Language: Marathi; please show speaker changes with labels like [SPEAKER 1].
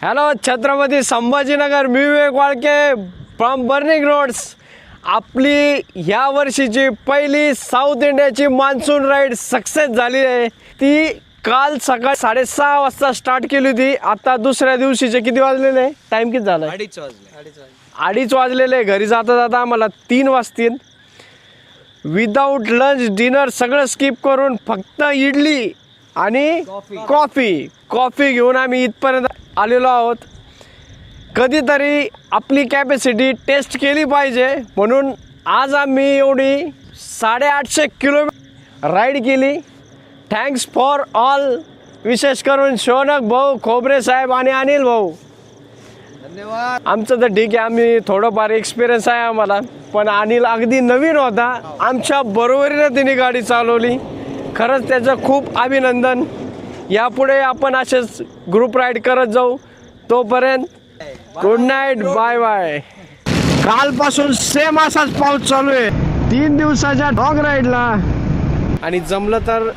[SPEAKER 1] हॅलो छत्रपती संभाजीनगर, मी Vivek Walke from burning roads. आपली ह्या वर्षीची पहिली साऊथ इंडियाची मान्सून राईड सक्सेस झाली आहे. ती काल सकाळी 6:30 वाजता स्टार्ट केली होती. आता दुसऱ्या दिवशीचे किती वाजलेले? टाइम किती झाला? 2:30 वाजलेले. घरी जाता जाता आम्हाला 3 वाजतील. विदाऊट लंच डिनर सगळं स्किप करून फक्त इडली आणि कॉफी घेऊन आम्ही इथपर्यंत आलेलो आहोत. कधीतरी आपली कॅपॅसिटी टेस्ट केली पाहिजे म्हणून आज आम्ही एवढी 850 किलोमीटर राईड केली. Thanks for all. विशेष करून शौनक भाऊ, खोबरे साहेब आणि अनिल भाऊ.
[SPEAKER 2] धन्यवाद.
[SPEAKER 1] आमचं तर ठीक आहे, आम्ही थोडंफार एक्सपिरियन्स आहे आम्हाला, पण अनिल अगदी नवीन होता. आमच्या बरोबरीनं तिने गाडी चालवली. खरंच त्याचं खूप अभिनंदन. यापुढे आपण असेच ग्रुप राईड करत जाऊ. तोपर्यंत गुड नाईट, बाय बाय. कालपासून सेम असाच पाऊस चालू आहे 3 दिवसाच्या डॉग राईडला. आणि जमलं तर